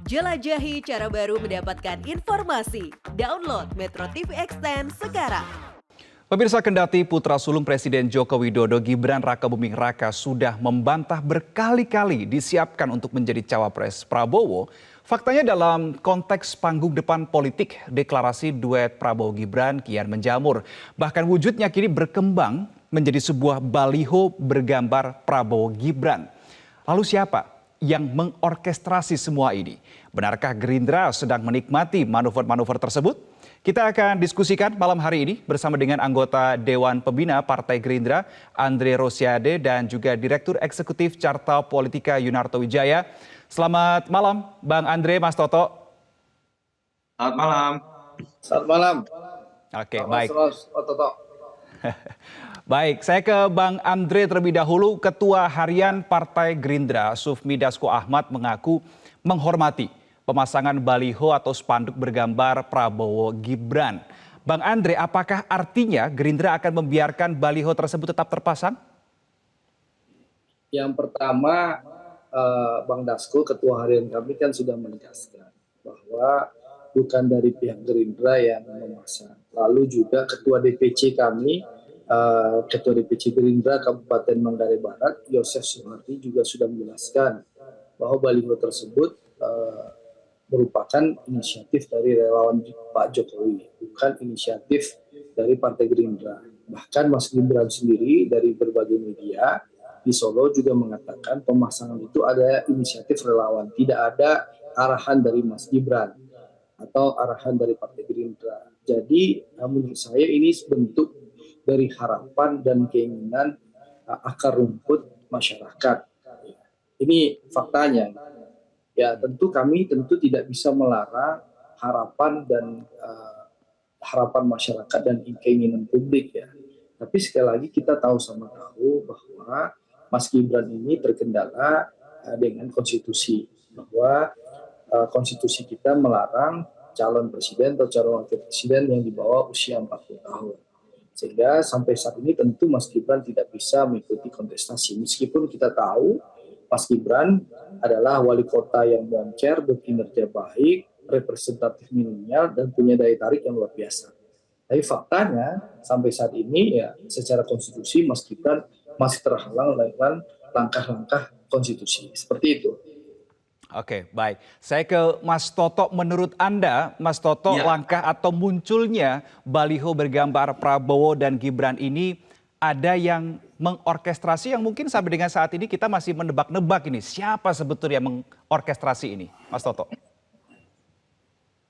Jelajahi cara baru mendapatkan informasi. Download Metro TV Extend sekarang. Pemirsa, kendati putra sulung Presiden Joko Widodo Gibran Rakabuming Raka sudah membantah berkali-kali disiapkan untuk menjadi cawapres Prabowo, faktanya dalam konteks panggung depan politik, deklarasi duet Prabowo Gibran kian menjamur. Bahkan wujudnya kini berkembang menjadi sebuah baliho bergambar Prabowo Gibran. Lalu siapa yang mengorkestrasi semua ini? Benarkah Gerindra sedang menikmati manuver-manuver tersebut? Kita akan diskusikan malam hari ini bersama dengan anggota Dewan Pembina Partai Gerindra, Andre Rosiade, dan juga Direktur Eksekutif Carta Politika Yunarto Wijaya. Selamat malam, Bang Andre, Mas Toto. Selamat malam. Selamat malam. Oke, baik. Toto. Baik, saya ke Bang Andre terlebih dahulu. Ketua Harian Partai Gerindra, Sufmi Dasko Ahmad, mengaku menghormati pemasangan baliho atau spanduk bergambar Prabowo Gibran. Bang Andre, apakah artinya Gerindra akan membiarkan baliho tersebut tetap terpasang? Yang pertama, Bang Dasko, Ketua Harian kami kan sudah menegaskan bahwa bukan dari pihak Gerindra yang memasang. Lalu juga Ketua DPC kami, Ketua DPC Gerindra Kabupaten Manggarai Barat, Yosef Suhardi juga sudah menjelaskan bahwa baliho tersebut merupakan inisiatif dari relawan Pak Jokowi, bukan inisiatif dari Partai Gerindra. Bahkan Mas Gibran sendiri dari berbagai media di Solo juga mengatakan pemasangan itu ada inisiatif relawan, tidak ada arahan dari Mas Gibran atau arahan dari Partai Gerindra. Jadi menurut saya ini bentuk dari harapan dan keinginan akar rumput masyarakat. Ini faktanya. Ya tentu kami tidak bisa melarang harapan dan harapan masyarakat dan keinginan publik ya. Tapi sekali lagi kita tahu bahwa Mas Gibran ini terkendala dengan konstitusi, bahwa konstitusi kita melarang calon presiden atau calon wakil presiden yang di bawah usia 40 tahun. Sehingga sampai saat ini tentu Mas Gibran tidak bisa mengikuti kontestasi. Meskipun kita tahu Mas Gibran adalah wali kota yang moncer, berkinerja baik, representatif milenial, dan punya daya tarik yang luar biasa. Tapi faktanya sampai saat ini ya secara konstitusi Mas Gibran masih terhalang dengan langkah-langkah konstitusi. Seperti itu. Oke, baik. Saya ke Mas Toto. Menurut Anda, Mas Toto, langkah atau munculnya baliho bergambar Prabowo dan Gibran ini ada yang mengorkestrasi yang mungkin sampai dengan saat ini kita masih menebak-nebak ini. Siapa sebetulnya yang mengorkestrasi ini, Mas Toto?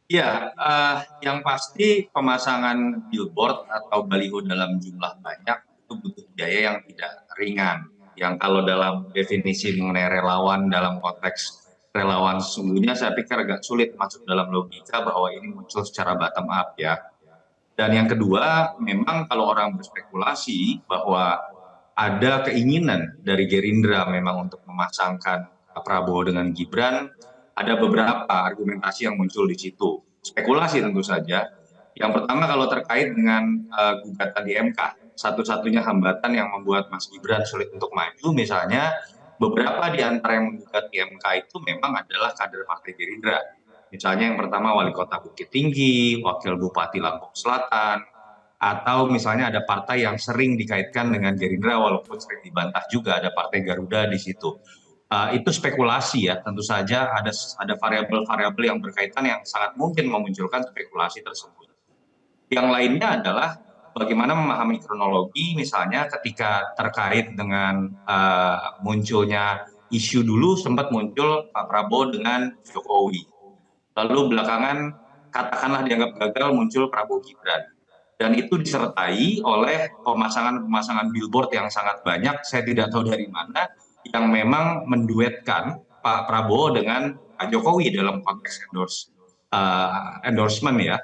Ya, yang pasti pemasangan billboard atau baliho dalam jumlah banyak itu butuh biaya yang tidak ringan. Yang kalau dalam definisi mengenai relawan dalam konteks relawan sesungguhnya saya pikir agak sulit masuk dalam logika bahwa ini muncul secara bottom up ya. Dan yang kedua, memang kalau orang berspekulasi bahwa ada keinginan dari Gerindra memang untuk memasangkan Prabowo dengan Gibran, ada beberapa argumentasi yang muncul di situ. Spekulasi tentu saja. Yang pertama kalau terkait dengan gugatan di MK, satu-satunya hambatan yang membuat Mas Gibran sulit untuk maju, misalnya beberapa di antara yang menggugat di MK itu memang adalah kader Partai Gerindra. Misalnya yang pertama wali kota Bukit Tinggi, wakil bupati Lampung Selatan, atau misalnya ada partai yang sering dikaitkan dengan Gerindra walaupun sering dibantah juga ada partai Garuda di situ. Itu spekulasi ya, tentu saja ada variabel-variabel yang berkaitan yang sangat mungkin memunculkan spekulasi tersebut. Yang lainnya adalah bagaimana memahami kronologi, misalnya ketika terkait dengan munculnya isu dulu sempat muncul Pak Prabowo dengan Jokowi. Lalu belakangan katakanlah dianggap gagal muncul Prabowo Gibran. Dan itu disertai oleh pemasangan billboard yang sangat banyak, saya tidak tahu dari mana, yang memang menduetkan Pak Prabowo dengan Pak Jokowi dalam konteks endorsement ya.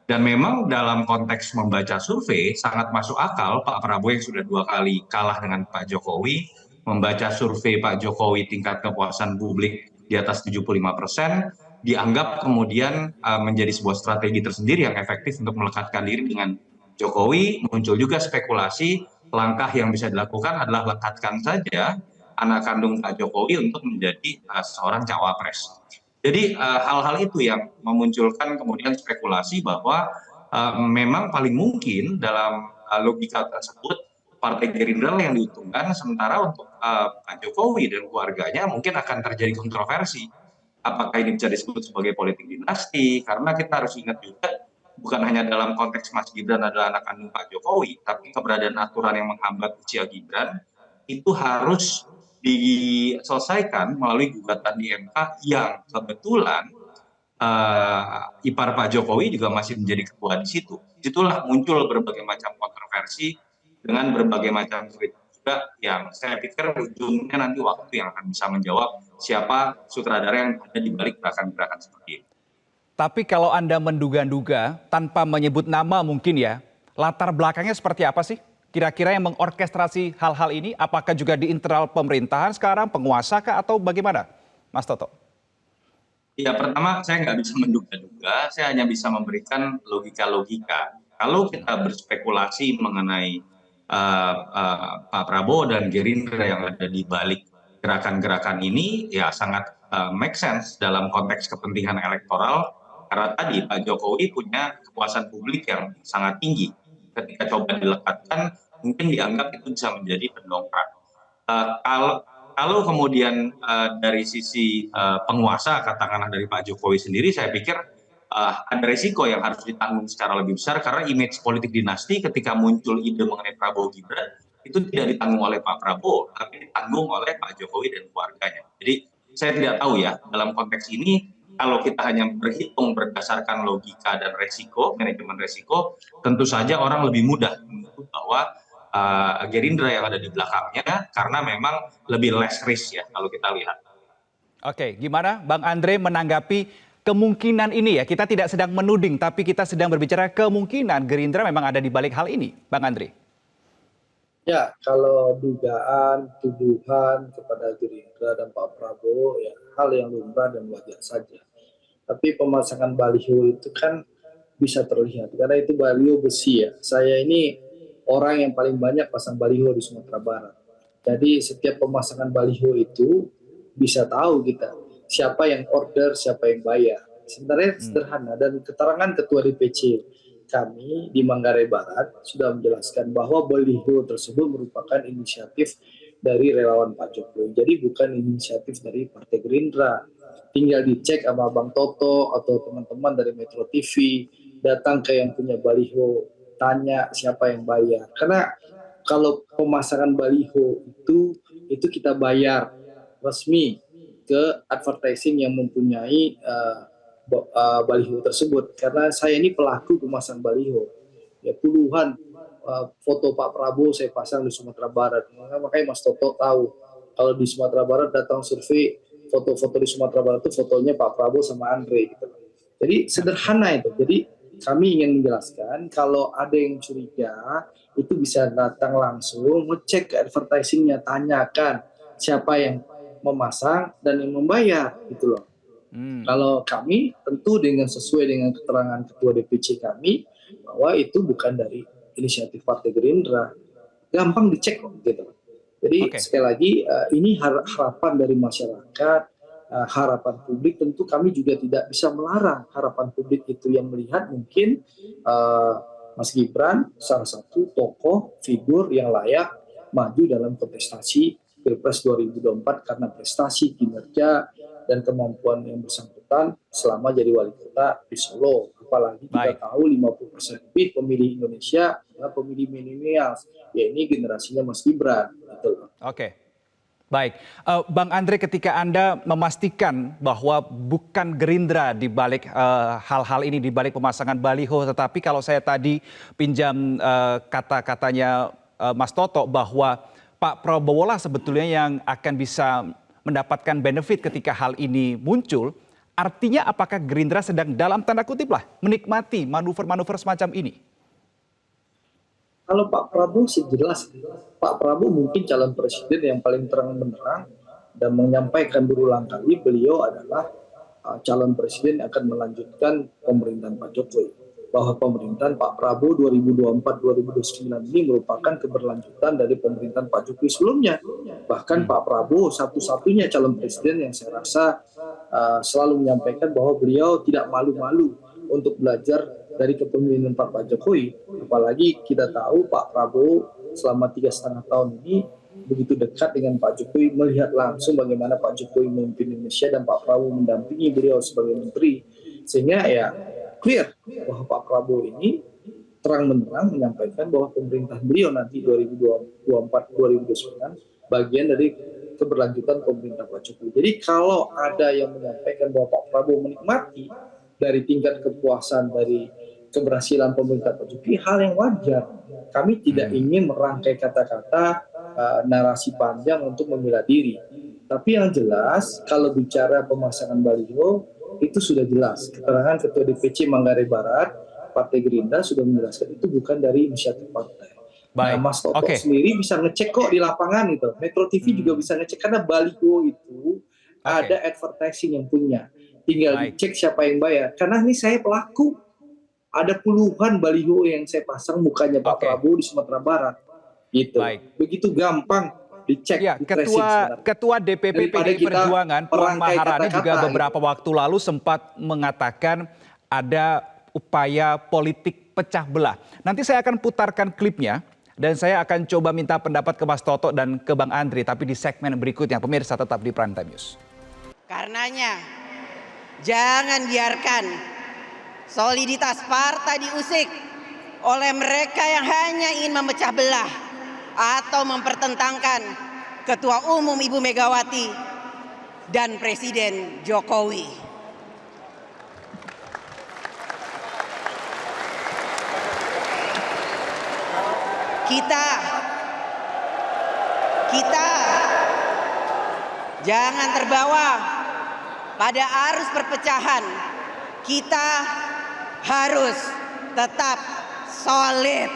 Dan memang dalam konteks membaca survei sangat masuk akal Pak Prabowo yang sudah 2 kali kalah dengan Pak Jokowi, membaca survei Pak Jokowi tingkat kepuasan publik di atas 75%, dianggap kemudian menjadi sebuah strategi tersendiri yang efektif untuk melekatkan diri dengan Jokowi. Muncul juga spekulasi langkah yang bisa dilakukan adalah lekatkan saja anak kandung Pak Jokowi untuk menjadi seorang cawapres. Jadi hal-hal itu yang memunculkan kemudian spekulasi bahwa memang paling mungkin dalam logika tersebut Partai Gerindra yang diuntungkan, sementara untuk Pak Jokowi dan keluarganya mungkin akan terjadi kontroversi. Apakah ini bisa disebut sebagai politik dinasti? Karena kita harus ingat juga bukan hanya dalam konteks Mas Gibran adalah anak kandung Pak Jokowi, tapi keberadaan aturan yang menghambat usia Gibran itu harus diselesaikan melalui gugatan di MK yang kebetulan ipar Pak Jokowi juga masih menjadi ketua di situ. Disitulah muncul berbagai macam kontroversi dengan berbagai macam kritik juga yang saya pikir ujungnya nanti waktu yang akan bisa menjawab siapa sutradara yang ada di balik gerakan-gerakan seperti ini. Tapi kalau Anda menduga-duga tanpa menyebut nama mungkin ya, latar belakangnya seperti apa sih? Kira-kira yang mengorkestrasi hal-hal ini, apakah juga di internal pemerintahan sekarang, penguasa kah atau bagaimana, Mas Toto? Ya, pertama saya nggak bisa menduga-duga, saya hanya bisa memberikan logika-logika. Kalau kita berspekulasi mengenai Pak Prabowo dan Gerindra yang ada di balik gerakan-gerakan ini, ya sangat make sense dalam konteks kepentingan elektoral, karena tadi Pak Jokowi punya kepuasan publik yang sangat tinggi. Ketika coba dilekatkan, mungkin dianggap itu bisa menjadi pendongkrak. Kalau kemudian dari sisi penguasa, katakanlah dari Pak Jokowi sendiri, saya pikir ada resiko yang harus ditanggung secara lebih besar karena image politik dinasti ketika muncul ide mengenai Prabowo Gibran itu tidak ditanggung oleh Pak Prabowo, tapi ditanggung oleh Pak Jokowi dan keluarganya. Jadi saya tidak tahu ya dalam konteks ini kalau kita hanya berhitung berdasarkan logika dan resiko, manajemen resiko, tentu saja orang lebih mudah menuduh bahwa Gerindra yang ada di belakangnya karena memang lebih less risk ya kalau kita lihat. Oke, gimana Bang Andre menanggapi kemungkinan ini ya? Kita tidak sedang menuding, tapi kita sedang berbicara kemungkinan Gerindra memang ada di balik hal ini, Bang Andre. Ya, kalau dugaan, tuduhan kepada Gerindra dan Pak Prabowo ya hal yang lumrah dan wajar saja. Tapi pemasangan baliho itu kan bisa terlihat karena itu baliho besi ya. Saya ini orang yang paling banyak pasang baliho di Sumatera Barat. Jadi setiap pemasangan baliho itu bisa tahu kita siapa yang order, siapa yang bayar. Sebenarnya sederhana dan keterangan Ketua DPC kami di Manggarai Barat sudah menjelaskan bahwa baliho tersebut merupakan inisiatif dari relawan Pak Jokowi. Jadi bukan inisiatif dari Partai Gerindra. Tinggal dicek sama Bang Toto atau teman-teman dari Metro TV, datang ke yang punya baliho, tanya siapa yang bayar. Karena kalau pemasangan baliho itu kita bayar resmi ke advertising yang mempunyai baliho tersebut. Karena saya ini pelaku pemasang baliho. Ya puluhan foto Pak Prabowo saya pasang di Sumatera Barat. Makanya Mas Toto tahu kalau di Sumatera Barat datang survei foto-foto di Sumatera Barat itu fotonya Pak Prabowo sama Andre gitu. Jadi sederhana itu. Jadi kami ingin menjelaskan kalau ada yang curiga itu bisa datang langsung ngecek ke advertisingnya, tanyakan siapa yang memasang dan yang membayar gitu loh. Kalau kami tentu dengan sesuai dengan keterangan Ketua DPC kami bahwa itu bukan dari inisiatif Partai Gerindra, gampang dicek kok gitu. Jadi sekali lagi ini harapan dari masyarakat, harapan publik, tentu kami juga tidak bisa melarang harapan publik itu yang melihat mungkin Mas Gibran salah satu tokoh figur yang layak maju dalam kontestasi Pilpres 2024 karena prestasi, kinerja, dan kemampuan yang bersangkutan selama jadi wali kota di Solo. Apalagi kita tahu 50% lebih pemilih Indonesia adalah pemilih milenials, ya ini generasinya Mas Gibran. Gitu. Oke, baik. Bang Andre, ketika Anda memastikan bahwa bukan Gerindra di balik hal-hal ini, di balik pemasangan baliho, tetapi kalau saya tadi pinjam kata-katanya Mas Toto bahwa Pak Prabowo lah sebetulnya yang akan bisa mendapatkan benefit ketika hal ini muncul, artinya apakah Gerindra sedang dalam tanda kutip lah menikmati manuver-manuver semacam ini? Kalau Pak Prabowo sih jelas, Pak Prabowo mungkin calon presiden yang paling terang-benderang dan menyampaikan berulang kali beliau adalah calon presiden yang akan melanjutkan pemerintahan Pak Jokowi. Bahwa pemerintahan Pak Prabowo 2024-2029 ini merupakan keberlanjutan dari pemerintahan Pak Jokowi sebelumnya. Bahkan Pak Prabowo satu-satunya calon presiden yang saya rasa selalu menyampaikan bahwa beliau tidak malu-malu untuk belajar dari kepemimpinan Pak Jokowi. Apalagi kita tahu Pak Prabowo selama 3,5 tahun ini begitu dekat dengan Pak Jokowi, melihat langsung bagaimana Pak Jokowi memimpin Indonesia dan Pak Prabowo mendampingi beliau sebagai menteri. Sehingga ya clear bahwa Pak Prabowo ini terang-menerang menyampaikan bahwa pemerintah beliau nanti 2024-2029 bagian dari keberlanjutan pemerintah Pak Jokowi. Jadi kalau ada yang menyampaikan bahwa Pak Prabowo menikmati dari tingkat kepuasan dari keberhasilan pemerintah Pak Jokowi, hal yang wajar. Kami tidak ingin merangkai kata-kata narasi panjang untuk membela diri. Tapi yang jelas kalau bicara pemasangan baliho itu sudah jelas. Keterangan Ketua DPC Manggarai Barat Partai Gerindra sudah menjelaskan itu bukan dari inisiatif partai. Baik. Nah, Mas Toto sendiri bisa ngecek kok di lapangan itu. Metro TV juga bisa ngecek karena baliho itu ada advertising yang punya. Tinggal dicek siapa yang bayar. Karena ini saya pelaku. Ada puluhan baliho yang saya pasang mukanya Pak Prabowo di Sumatera Barat. Gitu. Begitu gampang dicek. Ya, Ketua DPP PDI Perjuangan Puan Maharani juga beberapa waktu lalu sempat mengatakan ada upaya politik pecah belah. Nanti saya akan putarkan klipnya dan saya akan coba minta pendapat ke Mas Toto dan ke Bang Andri, tapi di segmen berikutnya. Pemirsa tetap di Prime Time News. Karenanya jangan biarkan soliditas partai diusik oleh mereka yang hanya ingin memecah belah atau mempertentangkan Ketua Umum Ibu Megawati dan Presiden Jokowi. Kita jangan terbawa pada arus perpecahan. Kita harus tetap solid.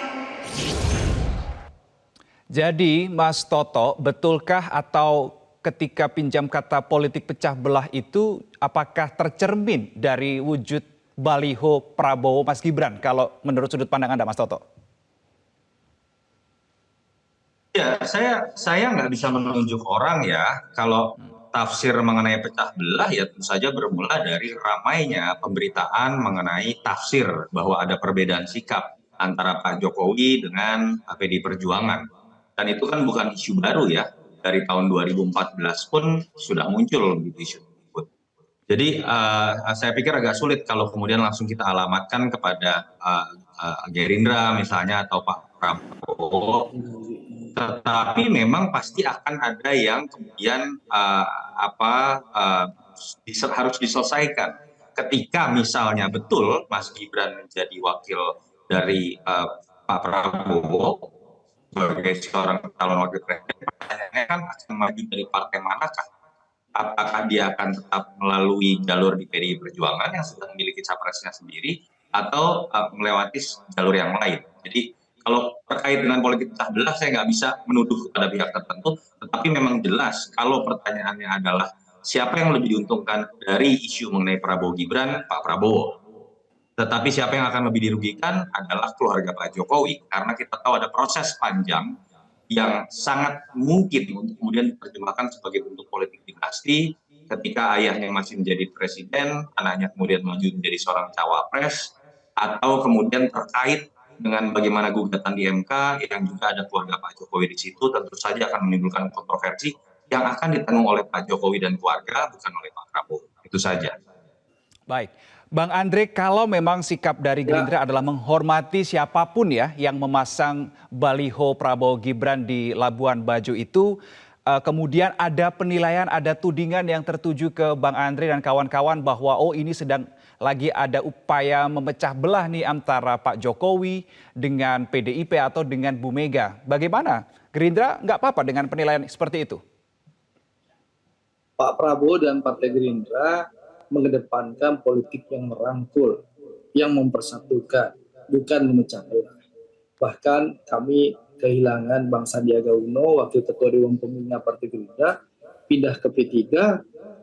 Jadi Mas Toto, betulkah atau ketika pinjam kata politik pecah belah itu apakah tercermin dari wujud baliho Prabowo Mas Gibran kalau menurut sudut pandang Anda Mas Toto? Ya, saya nggak bisa menunjuk orang ya. Kalau tafsir mengenai pecah belah ya tentu saja bermula dari ramainya pemberitaan mengenai tafsir bahwa ada perbedaan sikap antara Pak Jokowi dengan PDI Perjuangan. Dan itu kan bukan isu baru ya. Dari tahun 2014 pun sudah muncul gitu isu tersebut. Jadi saya pikir agak sulit kalau kemudian langsung kita alamatkan kepada Gerindra misalnya atau Pak Prabowo. Tetapi memang pasti akan ada yang kemudian harus diselesaikan. Ketika misalnya betul Mas Gibran menjadi wakil dari Pak Prabowo sebagai seorang calon wakil presiden, pertanyaannya kan akan maju dari partai manakah? Apakah dia akan tetap melalui jalur di PDI Perjuangan yang sudah memiliki capresnya sendiri atau melewati jalur yang lain? Jadi kalau terkait dengan politik pecah belah saya nggak bisa menuduh kepada pihak tertentu, tetapi memang jelas kalau pertanyaannya adalah siapa yang lebih diuntungkan dari isu mengenai Prabowo Gibran, Pak Prabowo. Tetapi siapa yang akan lebih dirugikan adalah keluarga Pak Jokowi, karena kita tahu ada proses panjang yang sangat mungkin untuk kemudian diterjemahkan sebagai bentuk politik dinasti ketika ayahnya masih menjadi presiden, anaknya kemudian maju menjadi seorang cawapres, atau kemudian terkait dengan bagaimana gugatan di MK yang juga ada keluarga Pak Jokowi di situ, tentu saja akan menimbulkan kontroversi yang akan ditanggung oleh Pak Jokowi dan keluarga, bukan oleh Pak Prabowo. Itu saja. Baik. Bang Andre, kalau memang sikap dari Gerindra adalah menghormati siapapun ya yang memasang baliho Prabowo Gibran di Labuan Bajo itu, kemudian ada penilaian, ada tudingan yang tertuju ke Bang Andre dan kawan-kawan bahwa ini sedang lagi ada upaya memecah belah nih antara Pak Jokowi dengan PDIP atau dengan Bu Mega. Bagaimana? Gerindra nggak apa-apa dengan penilaian seperti itu? Pak Prabowo dan Partai Gerindra mengedepankan politik yang merangkul, yang mempersatukan, bukan memecah belah. Bahkan kami kehilangan Bang Sandiaga Uno, Wakil Ketua Dewan Pembina Partai Gerindra, pindah ke P3,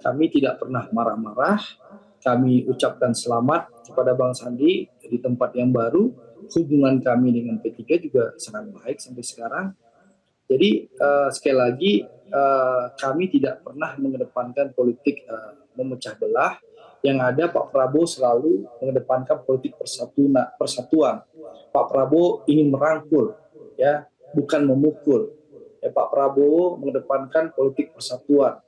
kami tidak pernah marah-marah, kami ucapkan selamat kepada Bang Sandi di tempat yang baru, hubungan kami dengan P3 juga sangat baik sampai sekarang. Jadi sekali lagi kami tidak pernah mengedepankan politik memecah belah. Yang ada Pak Prabowo selalu mengedepankan politik persatuan. Pak Prabowo ingin merangkul, ya, bukan memukul. Ya, Pak Prabowo mengedepankan politik persatuan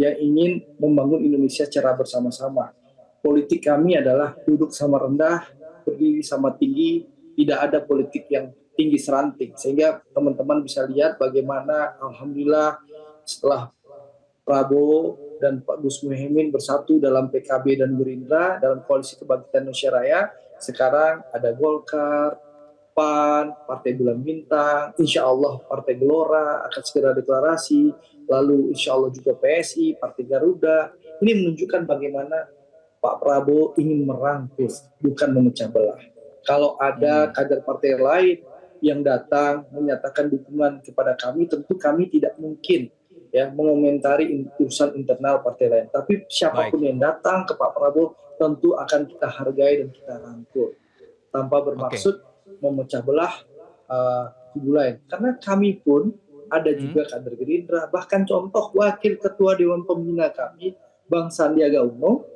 yang ingin membangun Indonesia secara bersama-sama. Politik kami adalah duduk sama rendah, berdiri sama tinggi, tidak ada politik yang tinggi seranting. Sehingga teman-teman bisa lihat bagaimana alhamdulillah setelah Prabowo dan Pak Gus Muhaimin bersatu dalam PKB dan Gerindra dalam Koalisi Kebangkitan Indonesia Raya, sekarang ada Golkar, PAN, Partai Bulan Bintang, insya Allah Partai Gelora akan segera deklarasi, lalu insya Allah juga PSI, Partai Garuda. Ini menunjukkan bagaimana Pak Prabowo ingin merangkul, bukan memecah belah. Kalau ada kader partai lain yang datang menyatakan dukungan kepada kami, tentu kami tidak mungkin ya mengomentari urusan internal partai lain. Tapi siapapun yang datang ke Pak Prabowo tentu akan kita hargai dan kita rangkul tanpa bermaksud memecah belah kubu lain. Karena kami pun ada juga kader Gerindra, bahkan contoh wakil ketua Dewan Pembina kami, Bang Sandiaga Uno,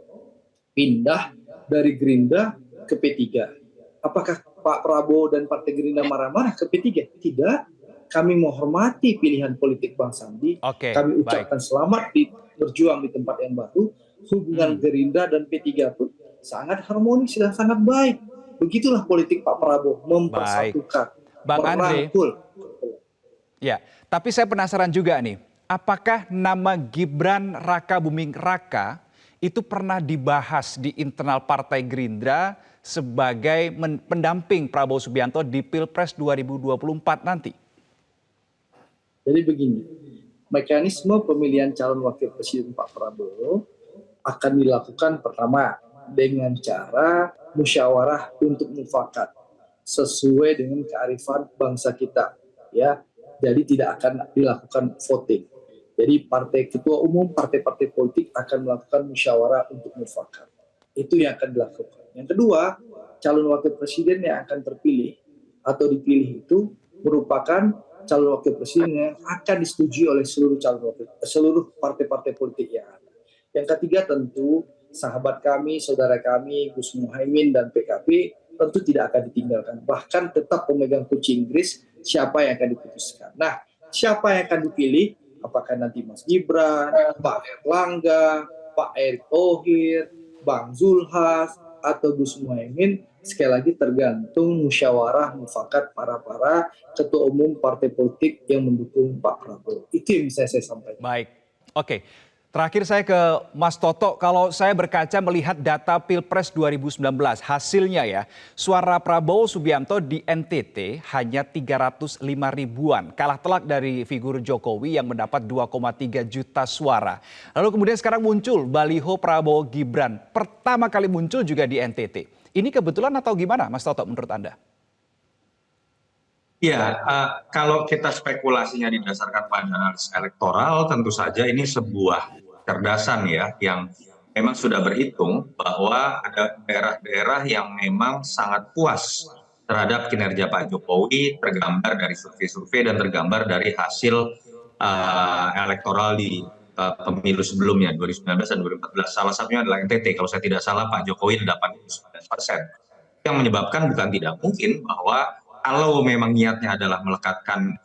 pindah dari Gerindra ke P3. Apakah Pak Prabowo dan Partai Gerindra marah-marah ke P3? Tidak. Kami menghormati pilihan politik Bang Sandi. Kami ucapkan selamat berjuang di tempat yang baru. Hubungan Gerindra dan P3 pun sangat harmonis dan sangat baik. Begitulah politik Pak Prabowo, mempersatukan, merangkul. Ya, tapi saya penasaran juga nih, apakah nama Gibran Raka Buming Raka itu pernah dibahas di internal Partai Gerindra sebagai pendamping Prabowo Subianto di Pilpres 2024 nanti? Jadi begini, mekanisme pemilihan calon wakil presiden Pak Prabowo akan dilakukan pertama dengan cara musyawarah untuk mufakat sesuai dengan kearifan bangsa kita, ya. Jadi tidak akan dilakukan voting. Jadi partai ketua umum, partai-partai politik akan melakukan musyawarah untuk mufakat. Itu yang akan dilakukan. Yang kedua, calon wakil presiden yang akan terpilih atau dipilih itu merupakan calon wakil presiden yang akan disetujui oleh seluruh partai-partai politik yang ada. Yang ketiga tentu sahabat kami, saudara kami, Gus Muhaimin dan PKB tentu tidak akan ditinggalkan. Bahkan tetap pemegang kunci Inggris siapa yang akan diputuskan. Nah, siapa yang akan dipilih? Apakah nanti Mas Gibran, Pak Erlangga, Pak Erick Thohir, Bang Zulhas, atau Gus Muhaimin, sekali lagi tergantung musyawarah mufakat para ketua umum partai politik yang mendukung Pak Prabowo. Itu yang bisa saya sampaikan. Baik, oke. Terakhir saya ke Mas Toto, kalau saya berkaca melihat data Pilpres 2019, hasilnya ya, suara Prabowo Subianto di NTT hanya 305 ribuan, kalah telak dari figur Jokowi yang mendapat 2,3 juta suara. Lalu kemudian sekarang muncul baliho Prabowo Gibran, pertama kali muncul juga di NTT. Ini kebetulan atau gimana Mas Toto menurut Anda? Ya, kalau kita spekulasinya didasarkan pada analisis elektoral, tentu saja ini sebuah kecerdasan ya, yang memang sudah berhitung bahwa ada daerah-daerah yang memang sangat puas terhadap kinerja Pak Jokowi, tergambar dari survei-survei dan tergambar dari hasil elektoral di pemilu sebelumnya 2019 dan 2014. Salah satunya adalah NTT, kalau saya tidak salah Pak Jokowi 89%. Yang menyebabkan bukan tidak mungkin bahwa kalau memang niatnya adalah melekatkan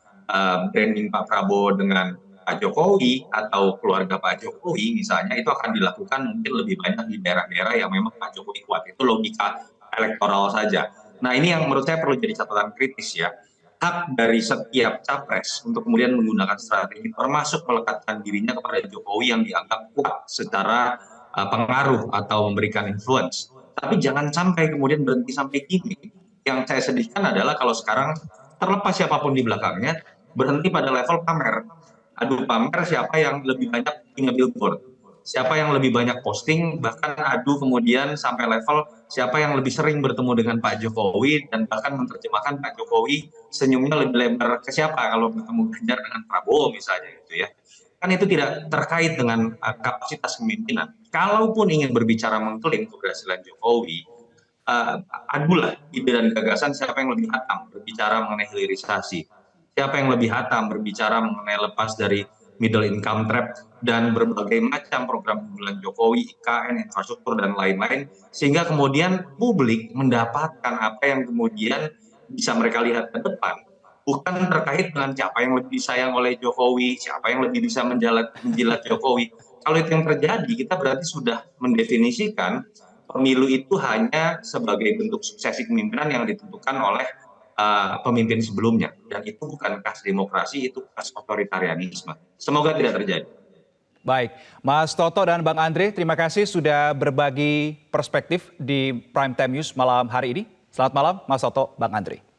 branding Pak Prabowo dengan Pak Jokowi atau keluarga Pak Jokowi misalnya, itu akan dilakukan mungkin lebih banyak di daerah-daerah yang memang Pak Jokowi kuat. Itu logika elektoral saja. Nah, ini yang menurut saya perlu jadi catatan kritis ya. Hak dari setiap capres untuk kemudian menggunakan strategi termasuk melekatkan dirinya kepada Jokowi yang dianggap kuat secara pengaruh atau memberikan influence. Tapi jangan sampai kemudian berhenti sampai kini. Yang saya sedihkan adalah kalau sekarang terlepas siapapun di belakangnya berhenti pada level pamer. Adu pamer siapa yang lebih banyak punya billboard, siapa yang lebih banyak posting, bahkan adu kemudian sampai level siapa yang lebih sering bertemu dengan Pak Jokowi dan bahkan menerjemahkan Pak Jokowi senyumnya lebih lebar ke siapa kalau bertemu Ganjar dengan Prabowo misalnya gitu ya. Kan itu tidak terkait dengan kapasitas kepemimpinan. Kalaupun ingin berbicara mengklaim keberhasilan Jokowi, adulah ide dan gagasan siapa yang lebih hatam berbicara mengenai hilirisasi, siapa yang lebih hatam berbicara mengenai lepas dari middle income trap, dan berbagai macam program unggulan Jokowi, IKN, infrastruktur, dan lain-lain, sehingga kemudian publik mendapatkan apa yang kemudian bisa mereka lihat ke depan. Bukan terkait dengan siapa yang lebih disayang oleh Jokowi, siapa yang lebih bisa menjilat Jokowi. Kalau itu yang terjadi, kita berarti sudah mendefinisikan pemilu itu hanya sebagai bentuk suksesi kepemimpinan yang ditentukan oleh pemimpin sebelumnya, dan itu bukan khas demokrasi, itu khas otoritarianisme. Semoga tidak terjadi. Baik, Mas Toto dan Bang Andre, terima kasih sudah berbagi perspektif di Prime Time News malam hari ini. Selamat malam, Mas Toto, Bang Andre.